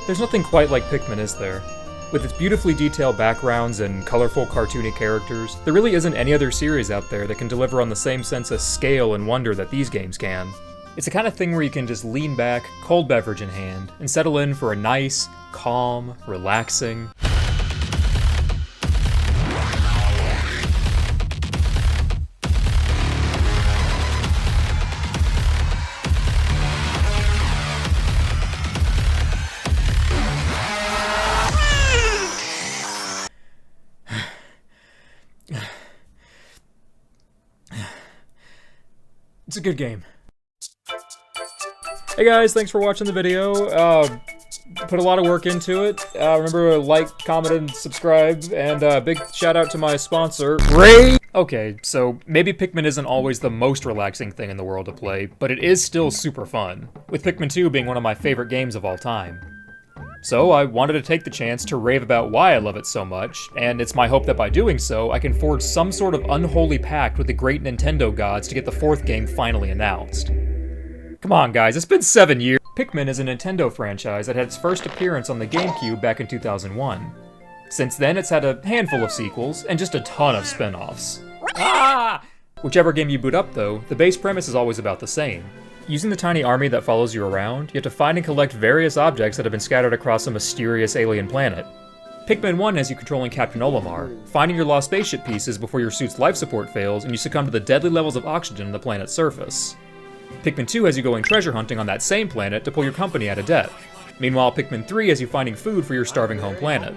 There's nothing quite like Pikmin, is there? With its beautifully detailed backgrounds and colorful, cartoony characters, there really isn't any other series out there that can deliver on the same sense of scale and wonder that these games can. It's the kind of thing where you can just lean back, cold beverage in hand, and settle in for a nice, calm, relaxing... It's a good game. Hey guys, thanks for watching the video. Put a lot of work into it. Remember to like, comment, and subscribe, and big shout out to my sponsor, Ray! Okay, so maybe Pikmin isn't always the most relaxing thing in the world to play, but it is still super fun, with Pikmin 2 being one of my favorite games of all time. So I wanted to take the chance to rave about why I love it so much, and it's my hope that by doing so, I can forge some sort of unholy pact with the great Nintendo gods to get the 4th game finally announced. Come on guys, it's been 7 years! Pikmin is a Nintendo franchise that had its first appearance on the GameCube back in 2001. Since then, it's had a handful of sequels, and just a ton of spin-offs. Ah! Whichever game you boot up though, the base premise is always about the same. Using the tiny army that follows you around, you have to find and collect various objects that have been scattered across a mysterious alien planet. Pikmin 1 has you controlling Captain Olimar, finding your lost spaceship pieces before your suit's life support fails and you succumb to the deadly levels of oxygen on the planet's surface. Pikmin 2 has you going treasure hunting on that same planet to pull your company out of debt. Meanwhile, Pikmin 3 has you finding food for your starving home planet.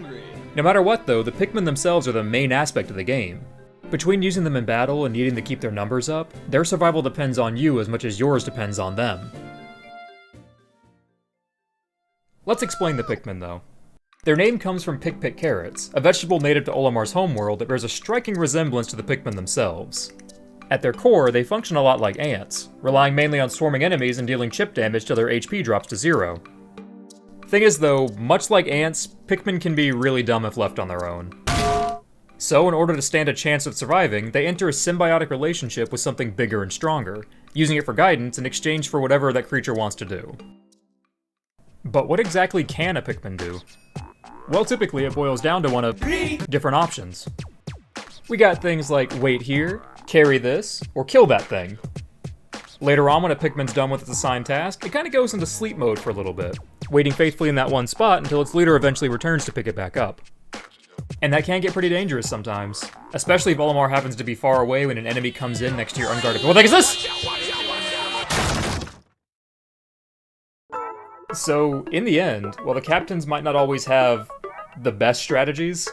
No matter what though, the Pikmin themselves are the main aspect of the game. Between using them in battle and needing to keep their numbers up, their survival depends on you as much as yours depends on them. Let's explain the Pikmin though. Their name comes from Pik carrots, a vegetable native to Olimar's homeworld that bears a striking resemblance to the Pikmin themselves. At their core, they function a lot like ants, relying mainly on swarming enemies and dealing chip damage till their HP drops to 0. Thing is though, much like ants, Pikmin can be really dumb if left on their own. So, in order to stand a chance of surviving, they enter a symbiotic relationship with something bigger and stronger, using it for guidance in exchange for whatever that creature wants to do. But what exactly can a Pikmin do? Well, typically it boils down to one of different options. We got things like wait here, carry this, or kill that thing. Later on, when a Pikmin's done with its assigned task, it kinda goes into sleep mode for a little bit, waiting faithfully in that one spot until its leader eventually returns to pick it back up. And that can get pretty dangerous sometimes, especially if Olimar happens to be far away when an enemy comes in next to your unguarded- What the heck is this?! So, in the end, while the captains might not always have the best strategies,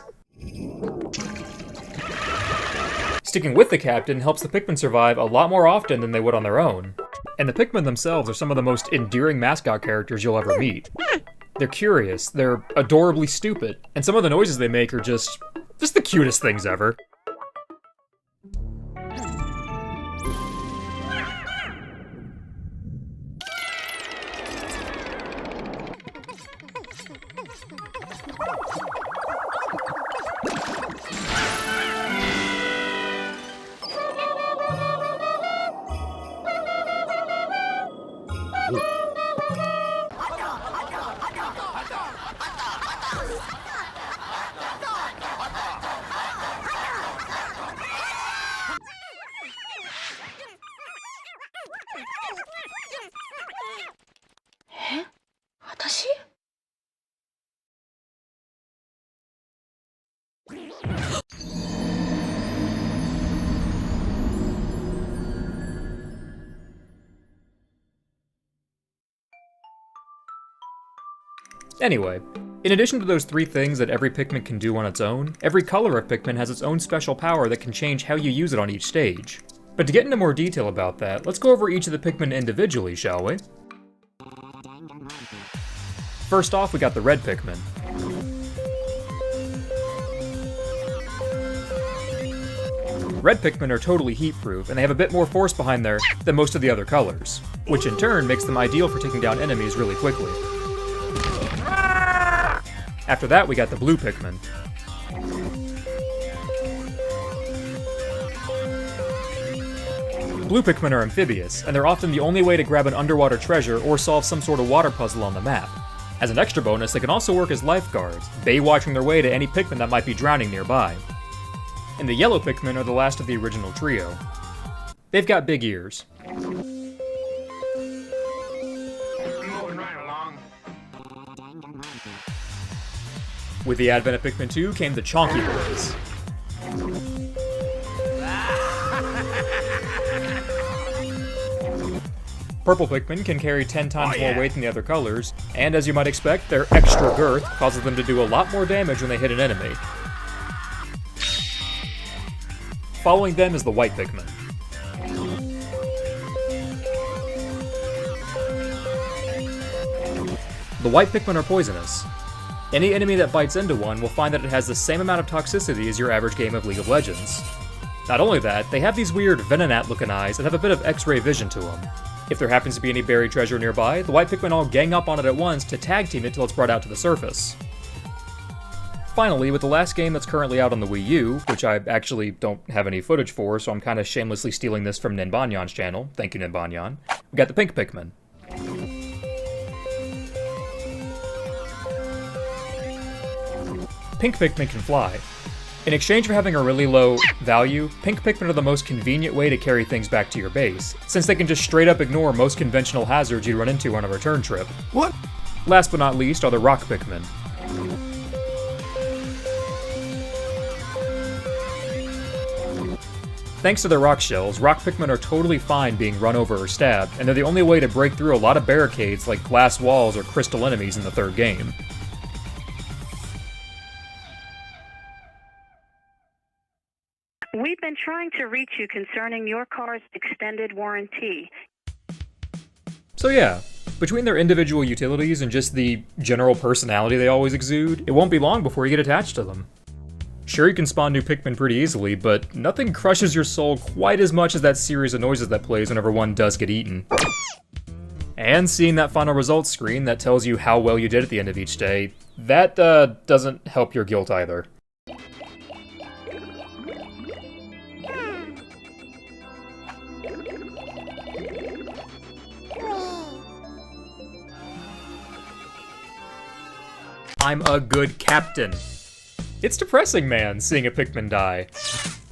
sticking with the captain helps the Pikmin survive a lot more often than they would on their own. And the Pikmin themselves are some of the most endearing mascot characters you'll ever meet. They're curious, they're adorably stupid, and some of the noises they make are just the cutest things ever. Anyway, in addition to those 3 things that every Pikmin can do on its own, every color of Pikmin has its own special power that can change how you use it on each stage. But to get into more detail about that, let's go over each of the Pikmin individually, shall we? First off, we got the red Pikmin. Red Pikmin are totally heat-proof, and they have a bit more force behind there than most of the other colors, which in turn makes them ideal for taking down enemies really quickly. After that, we got the blue Pikmin. Blue Pikmin are amphibious, and they're often the only way to grab an underwater treasure or solve some sort of water puzzle on the map. As an extra bonus, they can also work as lifeguards, bay-watching their way to any Pikmin that might be drowning nearby. And the yellow Pikmin are the last of the original trio. They've got big ears. With the advent of Pikmin 2 came the Chonky Boys. Purple Pikmin can carry 10 times more weight than the other colors, and as you might expect, their extra girth causes them to do a lot more damage when they hit an enemy. Following them is the white Pikmin. The white Pikmin are poisonous. Any enemy that bites into one will find that it has the same amount of toxicity as your average game of League of Legends. Not only that, they have these weird Venonat-looking eyes that have a bit of X-ray vision to them. If there happens to be any buried treasure nearby, the white Pikmin all gang up on it at once to tag team it till it's brought out to the surface. Finally, with the last game that's currently out on the Wii U, which I actually don't have any footage for, so I'm kinda shamelessly stealing this from Ninbanyan's channel, thank you Ninbanyan, we got the pink Pikmin. Pink Pikmin can fly. In exchange for having a really low value, pink Pikmin are the most convenient way to carry things back to your base, since they can just straight up ignore most conventional hazards you run into on a return trip. What? Last but not least are the rock Pikmin. Thanks to their rock shells, rock Pikmin are totally fine being run over or stabbed, and they're the only way to break through a lot of barricades like glass walls or crystal enemies in the third game. We've been trying to reach you concerning your car's extended warranty. So yeah, between their individual utilities and just the general personality they always exude, it won't be long before you get attached to them. Sure, you can spawn new Pikmin pretty easily, but nothing crushes your soul quite as much as that series of noises that plays whenever one does get eaten. And seeing that final results screen that tells you how well you did at the end of each day, that doesn't help your guilt either. I'm a good captain. It's depressing, man, seeing a Pikmin die.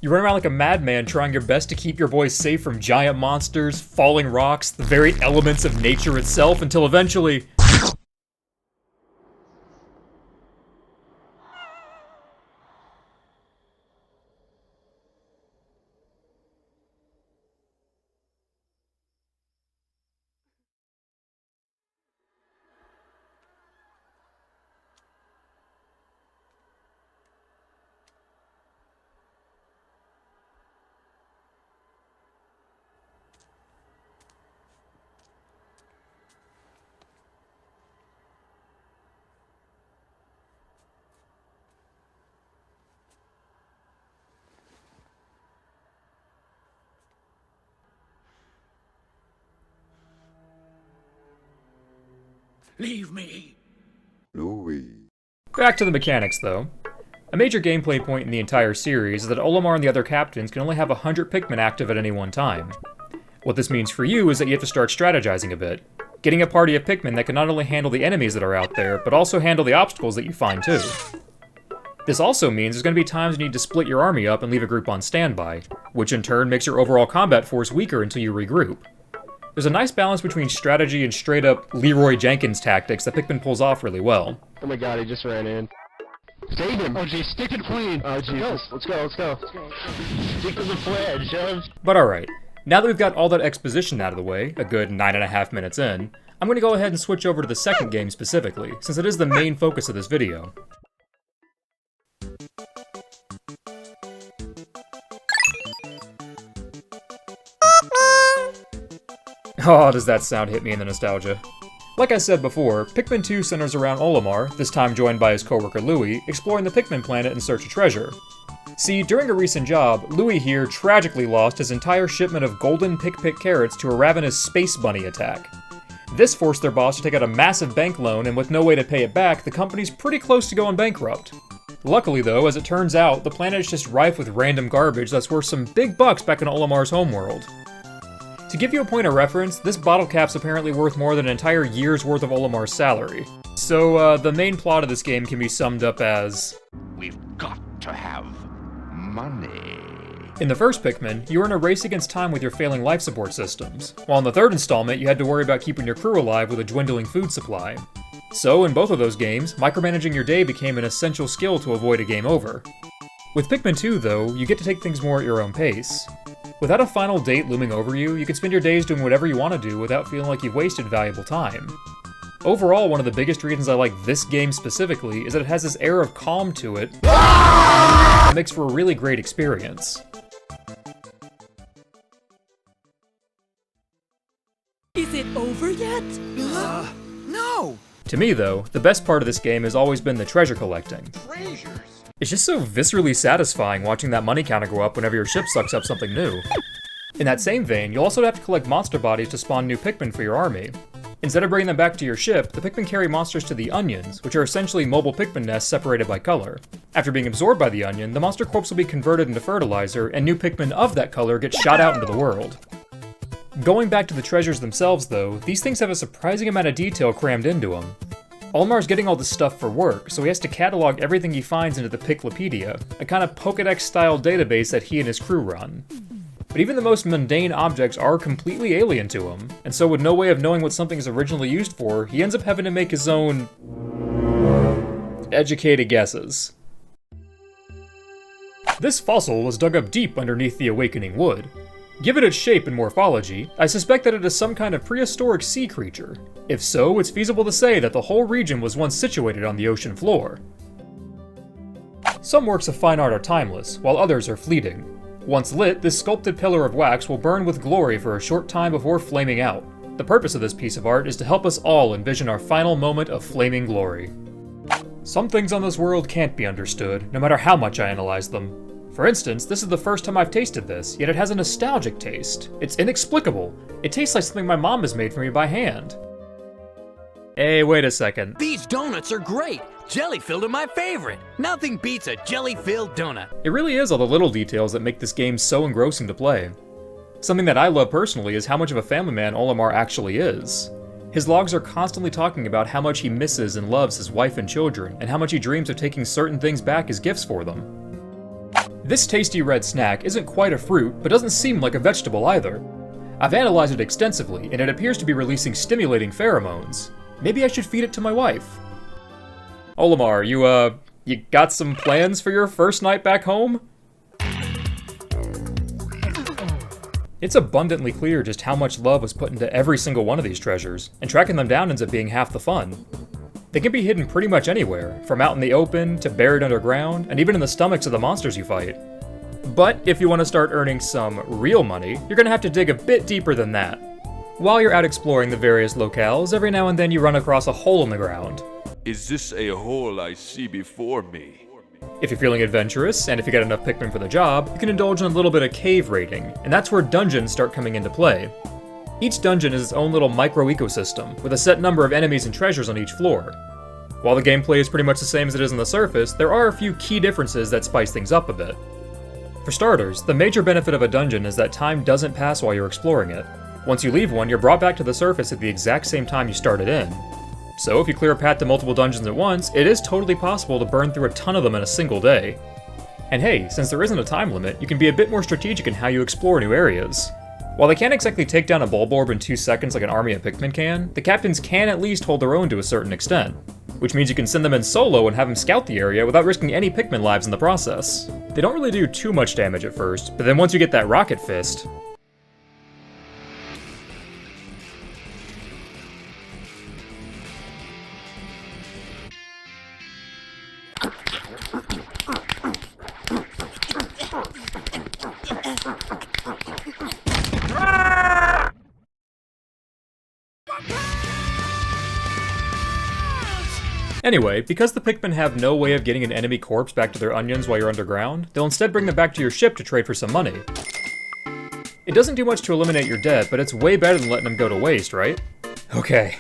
You run around like a madman trying your best to keep your boys safe from giant monsters, falling rocks, the very elements of nature itself, until eventually... Leave me. Louis. Back to the mechanics, though. A major gameplay point in the entire series is that Olimar and the other captains can only have 100 Pikmin active at any one time. What this means for you is that you have to start strategizing a bit, getting a party of Pikmin that can not only handle the enemies that are out there, but also handle the obstacles that you find too. This also means there's going to be times you need to split your army up and leave a group on standby, which in turn makes your overall combat force weaker until you regroup. There's a nice balance between strategy and straight-up Leroy Jenkins tactics that Pikmin pulls off really well. Oh my god, he just ran in. Save him! Oh geez, stick to the plane! Oh Jesus, let's go. Stick to the pledge, But alright, now that we've got all that exposition out of the way, a good 9.5 minutes in, I'm going to go ahead and switch over to the second game specifically, since it is the main focus of this video. Oh, does that sound hit me in the nostalgia. Like I said before, Pikmin 2 centers around Olimar, this time joined by his coworker Louis, exploring the Pikmin planet in search of treasure. See, during a recent job, Louis here tragically lost his entire shipment of golden Pikpik carrots to a ravenous space bunny attack. This forced their boss to take out a massive bank loan, and with no way to pay it back, the company's pretty close to going bankrupt. Luckily though, as it turns out, the planet is just rife with random garbage that's worth some big bucks back in Olimar's homeworld. To give you a point of reference, this bottle cap's apparently worth more than an entire year's worth of Olimar's salary. So, the main plot of this game can be summed up as... We've got to have money. In the first Pikmin, you were in a race against time with your failing life support systems, while in the third installment, you had to worry about keeping your crew alive with a dwindling food supply. So, in both of those games, micromanaging your day became an essential skill to avoid a game over. With Pikmin 2, though, you get to take things more at your own pace. Without a final date looming over you, you can spend your days doing whatever you want to do without feeling like you've wasted valuable time. Overall, one of the biggest reasons I like this game specifically is that it has this air of calm to it that makes for a really great experience. Is it over yet? No! To me, though, the best part of this game has always been the treasure collecting. Treasures! It's just so viscerally satisfying watching that money counter go up whenever your ship sucks up something new. In that same vein, you'll also have to collect monster bodies to spawn new Pikmin for your army. Instead of bringing them back to your ship, the Pikmin carry monsters to the onions, which are essentially mobile Pikmin nests separated by color. After being absorbed by the onion, the monster corpse will be converted into fertilizer, and new Pikmin of that color get shot out into the world. Going back to the treasures themselves, though, these things have a surprising amount of detail crammed into them. Olmar's getting all this stuff for work, so he has to catalog everything he finds into the Piklopedia, a kind of Pokédex-style database that he and his crew run. But even the most mundane objects are completely alien to him, and so with no way of knowing what something is originally used for, he ends up having to make his own... educated guesses. This fossil was dug up deep underneath the awakening wood. Given its shape and morphology, I suspect that it is some kind of prehistoric sea creature. If so, it's feasible to say that the whole region was once situated on the ocean floor. Some works of fine art are timeless, while others are fleeting. Once lit, this sculpted pillar of wax will burn with glory for a short time before flaming out. The purpose of this piece of art is to help us all envision our final moment of flaming glory. Some things on this world can't be understood, no matter how much I analyze them. For instance, this is the first time I've tasted this, yet it has a nostalgic taste. It's inexplicable. It tastes like something my mom has made for me by hand. Hey, wait a second. These donuts are great! Jelly-filled are my favorite! Nothing beats a jelly-filled donut! It really is all the little details that make this game so engrossing to play. Something that I love personally is how much of a family man Olimar actually is. His logs are constantly talking about how much he misses and loves his wife and children, and how much he dreams of taking certain things back as gifts for them. This tasty red snack isn't quite a fruit, but doesn't seem like a vegetable either. I've analyzed it extensively, and it appears to be releasing stimulating pheromones. Maybe I should feed it to my wife. Olimar, you got some plans for your first night back home? It's abundantly clear just how much love was put into every single one of these treasures, and tracking them down ends up being half the fun. They can be hidden pretty much anywhere, from out in the open, to buried underground, and even in the stomachs of the monsters you fight. But if you want to start earning some real money, you're going to have to dig a bit deeper than that. While you're out exploring the various locales, every now and then you run across a hole in the ground. Is this a hole I see before me? If you're feeling adventurous, and if you get enough Pikmin for the job, you can indulge in a little bit of cave raiding, and that's where dungeons start coming into play. Each dungeon is its own little micro-ecosystem, with a set number of enemies and treasures on each floor. While the gameplay is pretty much the same as it is on the surface, there are a few key differences that spice things up a bit. For starters, the major benefit of a dungeon is that time doesn't pass while you're exploring it. Once you leave one, you're brought back to the surface at the exact same time you started in. So if you clear a path to multiple dungeons at once, it is totally possible to burn through a ton of them in a single day. And hey, since there isn't a time limit, you can be a bit more strategic in how you explore new areas. While they can't exactly take down a Bulborb in 2 seconds like an army of Pikmin can, the captains can at least hold their own to a certain extent. Which means you can send them in solo and have them scout the area without risking any Pikmin lives in the process. They don't really do too much damage at first, but then once you get that rocket fist... Anyway, because the Pikmin have no way of getting an enemy corpse back to their onions while you're underground, they'll instead bring them back to your ship to trade for some money. It doesn't do much to eliminate your debt, but it's way better than letting them go to waste, right? Okay.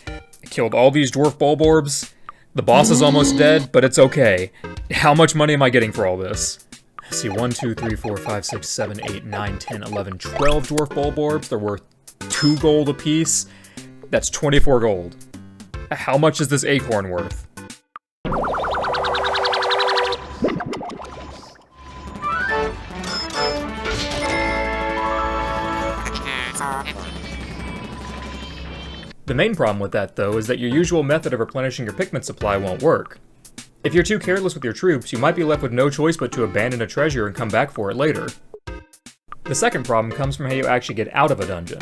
I killed all these dwarf Bulborbs. The boss is almost dead, but it's okay. How much money am I getting for all this? Let's see, 1, 2, 3, 4, 5, 6, 7, 8, 9, 10, 11, 12 dwarf Bulborbs. They're worth 2 gold apiece. That's 24 gold. How much is this acorn worth? The main problem with that, though, is that your usual method of replenishing your Pikmin supply won't work. If you're too careless with your troops, you might be left with no choice but to abandon a treasure and come back for it later. The second problem comes from how you actually get out of a dungeon.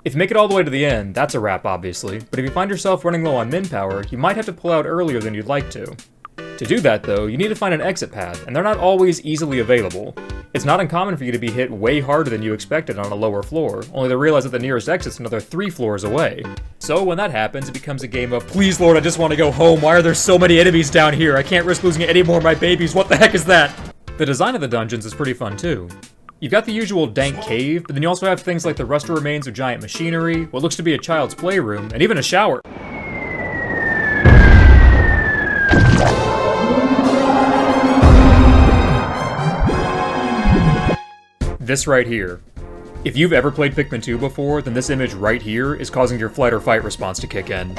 If you make it all the way to the end, that's a wrap, obviously, but if you find yourself running low on min power, you might have to pull out earlier than you'd like to. To do that, though, you need to find an exit path, and they're not always easily available. It's not uncommon for you to be hit way harder than you expected on a lower floor, only to realize that the nearest exit's another 3 floors away. So when that happens, it becomes a game of, please Lord, I just want to go home, why are there so many enemies down here? I can't risk losing any more of my babies, what the heck is that? The design of the dungeons is pretty fun too. You've got the usual dank cave, but then you also have things like the rusted remains of giant machinery, what looks to be a child's playroom, and even a shower. This right here. If you've ever played Pikmin 2 before, then this image right here is causing your flight or fight response to kick in.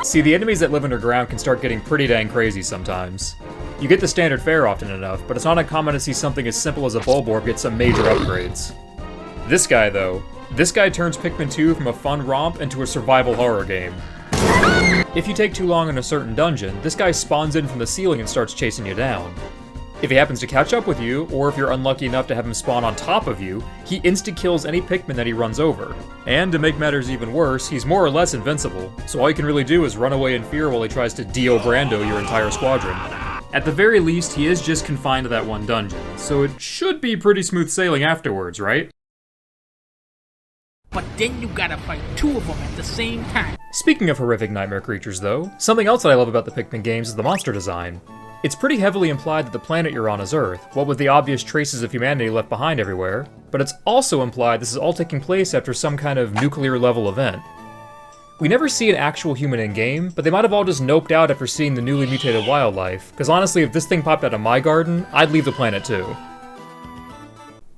See, the enemies that live underground can start getting pretty dang crazy sometimes. You get the standard fare often enough, but it's not uncommon to see something as simple as a Bulborb get some major upgrades. This guy, though. This guy turns Pikmin 2 from a fun romp into a survival horror game. If you take too long in a certain dungeon, this guy spawns in from the ceiling and starts chasing you down. If he happens to catch up with you, or if you're unlucky enough to have him spawn on top of you, he insta-kills any Pikmin that he runs over. And to make matters even worse, he's more or less invincible, so all you can really do is run away in fear while he tries to Dio Brando your entire squadron. At the very least, he is just confined to that one dungeon, so it should be pretty smooth sailing afterwards, right? But then you gotta fight 2 of them at the same time. Speaking of horrific nightmare creatures, though, something else that I love about the Pikmin games is the monster design. It's pretty heavily implied that the planet you're on is Earth, what with the obvious traces of humanity left behind everywhere, but it's also implied this is all taking place after some kind of nuclear-level event. We never see an actual human in-game, but they might have all just noped out after seeing the newly mutated wildlife, because honestly, if this thing popped out of my garden, I'd leave the planet too.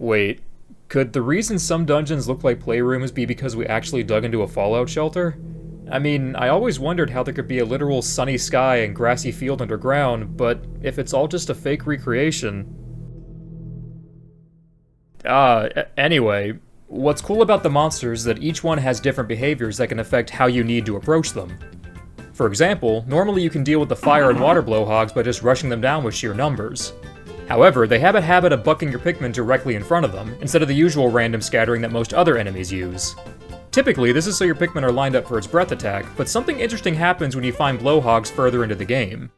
Wait, could the reason some dungeons look like playrooms be because we actually dug into a fallout shelter? I mean, I always wondered how there could be a literal sunny sky and grassy field underground, but if it's all just a fake recreation... Anyway, what's cool about the monsters is that each one has different behaviors that can affect how you need to approach them. For example, normally you can deal with the fire and water blowhogs by just rushing them down with sheer numbers. However, they have a habit of bucking your Pikmin directly in front of them, instead of the usual random scattering that most other enemies use. Typically, this is so your Pikmin are lined up for its breath attack, but something interesting happens when you find blowhogs further into the game.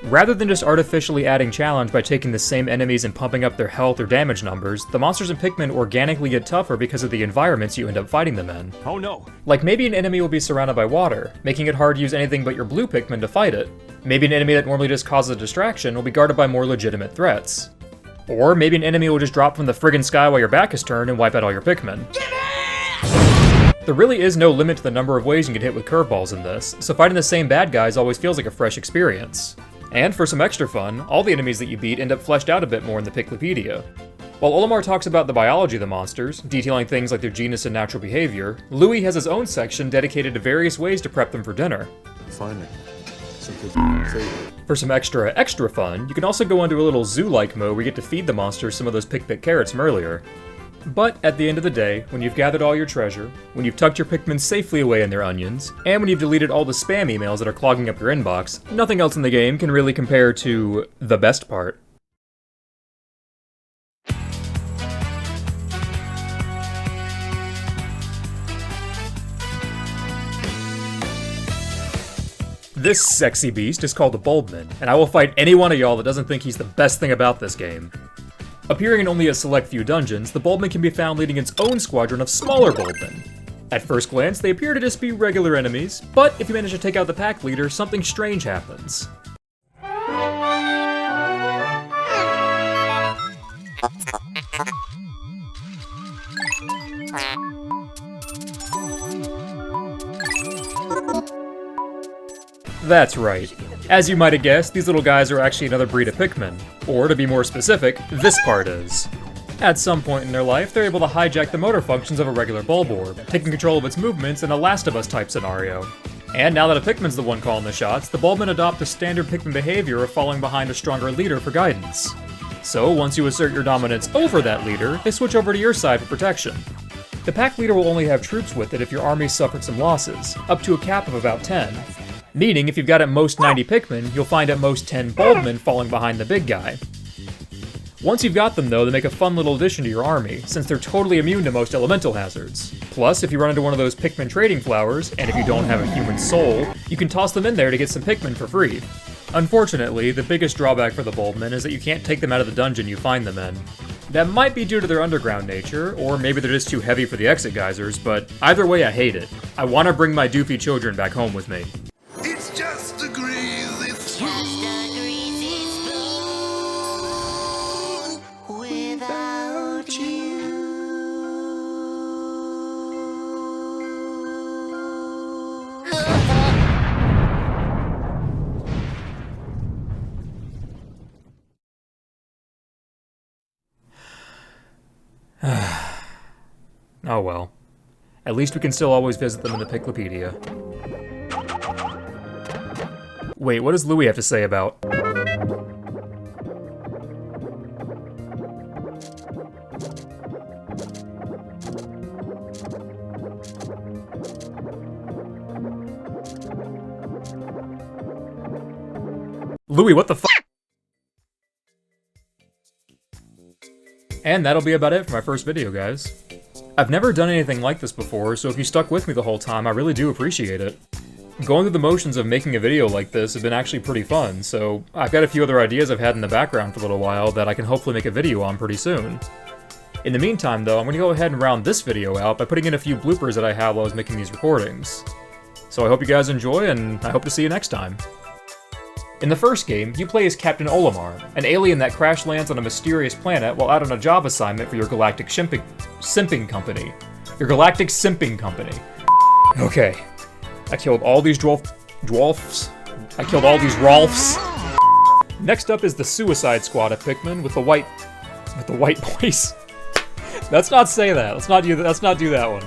Rather than just artificially adding challenge by taking the same enemies and pumping up their health or damage numbers, the monsters in Pikmin organically get tougher because of the environments you end up fighting them in. Oh no. Like maybe an enemy will be surrounded by water, making it hard to use anything but your blue Pikmin to fight it. Maybe an enemy that normally just causes a distraction will be guarded by more legitimate threats. Or maybe an enemy will just drop from the friggin' sky while your back is turned and wipe out all your Pikmin. There really is no limit to the number of ways you can get hit with curveballs in this, so fighting the same bad guys always feels like a fresh experience. And for some extra fun, all the enemies that you beat end up fleshed out a bit more in the Piklopedia. While Olimar talks about the biology of the monsters, detailing things like their genus and natural behavior, Louis has his own section dedicated to various ways to prep them for dinner. Finally, something favorite. For some extra fun, you can also go into a little zoo-like mode where you get to feed the monsters some of those Pikpik carrots from earlier. But at the end of the day, when you've gathered all your treasure, when you've tucked your Pikmin safely away in their onions, and when you've deleted all the spam emails that are clogging up your inbox, nothing else in the game can really compare to the best part. This sexy beast is called a Bulbman, and I will fight any one of y'all that doesn't think he's the best thing about this game. Appearing in only a select few dungeons, the Bulbman can be found leading its own squadron of smaller Bulbman. At first glance, they appear to just be regular enemies, but if you manage to take out the pack leader, something strange happens. That's right. As you might have guessed, these little guys are actually another breed of Pikmin. Or, to be more specific, this part is. At some point in their life, they're able to hijack the motor functions of a regular bulb orb, taking control of its movements in a Last of Us type scenario. And now that a Pikmin's the one calling the shots, the Bulbmen adopt the standard Pikmin behavior of falling behind a stronger leader for guidance. So, once you assert your dominance over that leader, they switch over to your side for protection. The pack leader will only have troops with it if your army suffered some losses, up to a cap of about 10. Meaning, if you've got at most 90 Pikmin, you'll find at most 10 Bulbmen falling behind the big guy. Once you've got them though, they make a fun little addition to your army, since they're totally immune to most elemental hazards. Plus, if you run into one of those Pikmin trading flowers, and if you don't have a human soul, you can toss them in there to get some Pikmin for free. Unfortunately, the biggest drawback for the Bulbmen is that you can't take them out of the dungeon you find them in. That might be due to their underground nature, or maybe they're just too heavy for the exit geysers, but either way I hate it. I want to bring my doofy children back home with me. It's just a greasy spoon without you. Oh well. At least we can still always visit them in the Piklopedia. Wait, what does Louis have to say about... Louis, what the fuck? And that'll be about it for my first video, guys. I've never done anything like this before, so if you stuck with me the whole time, I really do appreciate it. Going through the motions of making a video like this has been actually pretty fun, so I've got a few other ideas I've had in the background for a little while that I can hopefully make a video on pretty soon. In the meantime though, I'm going to go ahead and round this video out by putting in a few bloopers that I had while I was making these recordings. So I hope you guys enjoy, and I hope to see you next time. In the first game, you play as Captain Olimar, an alien that crash lands on a mysterious planet while out on a job assignment for your galactic simping company. Your galactic simping company. Okay. I killed all these dwarfs. I killed all these Rolfs. Next up is the Suicide Squad of Pikmin with the white boys. Let's not say that. Let's not do that one.